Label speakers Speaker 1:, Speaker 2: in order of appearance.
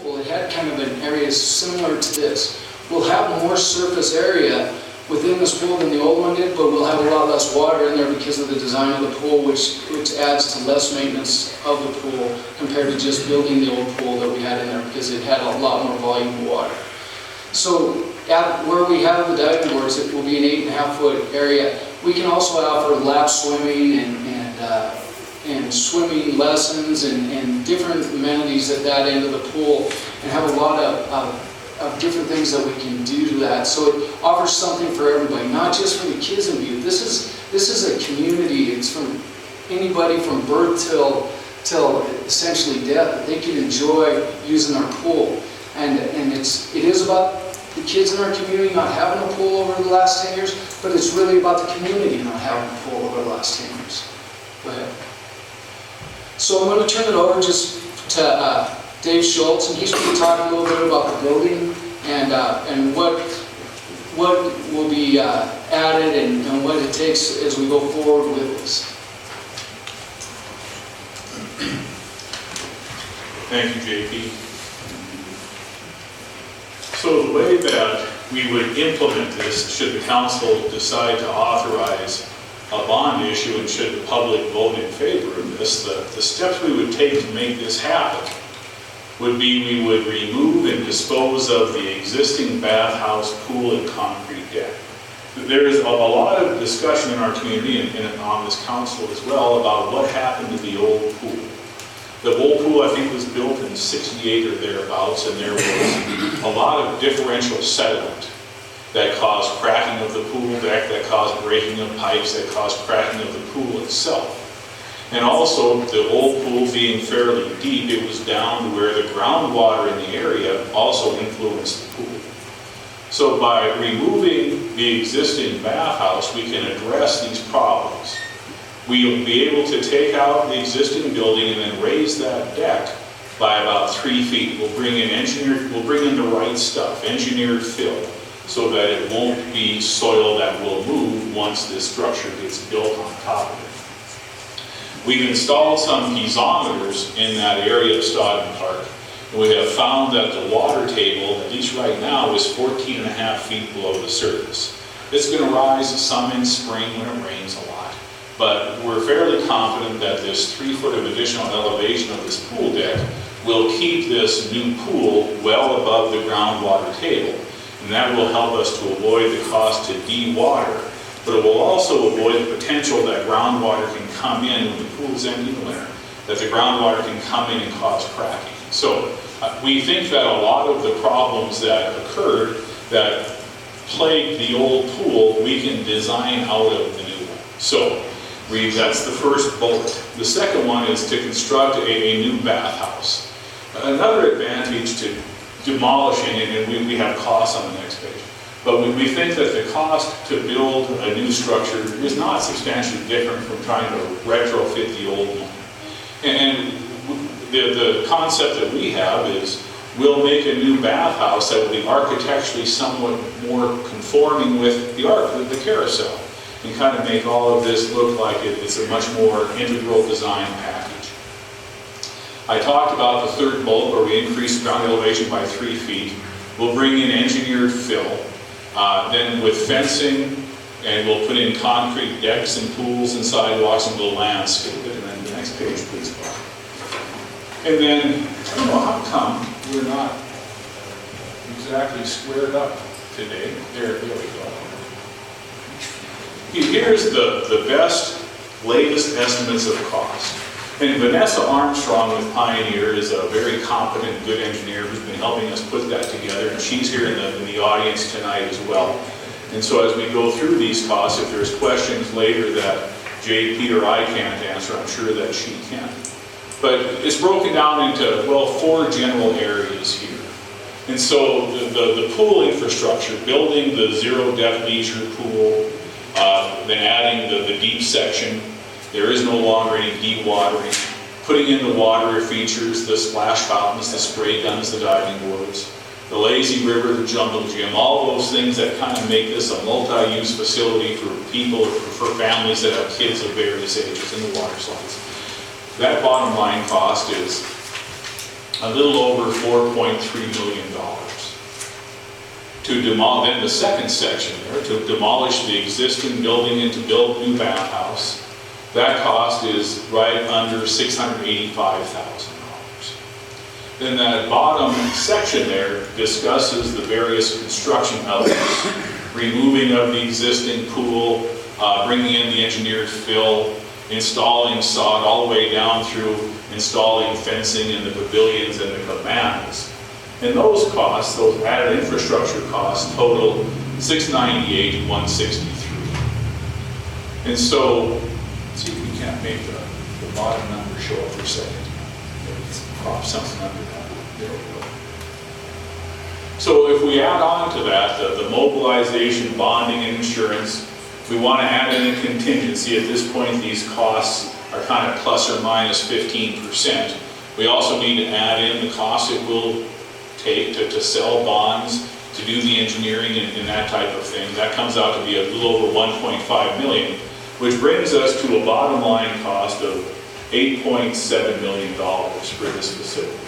Speaker 1: pool, it had kind of an area similar to this. We'll have more surface area within this pool than the old one did, but we'll have a lot less water in there because of the design of the pool, which adds to less maintenance of the pool compared to just building the old pool that we had in there, because it had a lot more volume of water. So at where we have the diving boards, it will be an 8.5-foot area. We can also offer lap swimming and swimming lessons and different amenities at that end of the pool, and have a lot of different things that we can do to that. So it offers something for everybody, not just for the kids in view. This is a community. It's from anybody from birth till essentially death, that they can enjoy using our pool. And it is about the kids in our community not having a pool over the last 10 years, but it's really about the community not having a pool over the last 10 years. Go ahead. So I'm going to turn it over just to Dave Schultz, and he's going to talk a little bit about the building and what will be added and what it takes as we go forward with this.
Speaker 2: Thank you, JP. So the way that we would implement this, should the council decide to authorize a bond issue and should the public vote in favor of this, the steps we would take to make this happen would be we would remove and dispose of the existing bathhouse, pool, and concrete deck. There is a lot of discussion in our community and on this council as well about what happened to the old pool. The old pool, I think, was built in '68 or thereabouts, and there was a lot of differential sediment that caused cracking of the pool deck, that caused breaking of pipes, that caused cracking of the pool itself. And also, the old pool being fairly deep, it was down to where the groundwater in the area also influenced the pool. So by removing the existing bathhouse, we can address these problems. We'll be able to take out the existing building and then raise that deck by about 3 feet. We'll bring in the right stuff, engineered fill, so that it won't be soil that will move once this structure gets built on top of it. We've installed some piezometers in that area of Stodden Park, and we have found that the water table, at least right now, is 14.5 feet below the surface. It's going to rise some in spring when it rains a lot, but we're fairly confident that this 3 foot of additional elevation of this pool deck will keep this new pool well above the groundwater table, and that will help us to avoid the cost to de-water. But it will also avoid the potential that groundwater can come in when the pool is empty in the winter, that the groundwater can come in and cause cracking. So we think that a lot of the problems that occurred that plagued the old pool, we can design out of the new one. So that's the first bullet. The second one is to construct a new bathhouse. Another advantage to demolishing it, and we have costs on the next page, but we think that the cost to build a new structure is not substantially different from trying to retrofit the old one. And the concept that we have is we'll make a new bathhouse that will be architecturally somewhat more conforming with the carousel, and kind of make all of this look like it's a much more integral design package. I talked about the third bullet where we increase ground elevation by 3 feet. We'll bring in engineered fill. Then with fencing, and we'll put in concrete decks and pools and sidewalks, and we'll landscape it. And then the next page, please. And then, I don't know how come we're not exactly squared up today. There we go. Here's the best, latest estimates of cost. And Vanessa Armstrong with Pioneer is a very competent, good engineer who's been helping us put that together, and she's here in the audience tonight as well. And so as we go through these costs, if there's questions later that JP or I can't answer, I'm sure that she can. But it's broken down into, well, 4 general areas here. And so the pool infrastructure, building the zero-depth leisure pool, then adding the deep section. There is no longer any de-watering. Putting in the water features, the splash fountains, the spray guns, the diving boards, the lazy river, the jungle gym, all those things that kind of make this a multi-use facility for people, for families that have kids of various ages, in the water slides. That bottom line cost is a little over $4.3 million. To demolish, then the second section there, to demolish the existing building and to build new bathhouse, that cost is right under $685,000. Then that bottom section there discusses the various construction elements, removing of the existing pool, bringing in the engineered fill, installing sod all the way down through installing fencing in the pavilions and the cabanas. And those costs, those added infrastructure costs, total $698,163. And so, let's see if we can't make the bottom number show up for a second. Let's crop something under that. There we go. So if we add on to that, the mobilization, bonding, and insurance, we want to add in a contingency. At this point, these costs are kind of plus or minus 15%. We also need to add in the cost it will take to sell bonds, to do the engineering and that type of thing. That comes out to be a little over $1.5 million, which brings us to a bottom line cost of $8.7 million for this facility.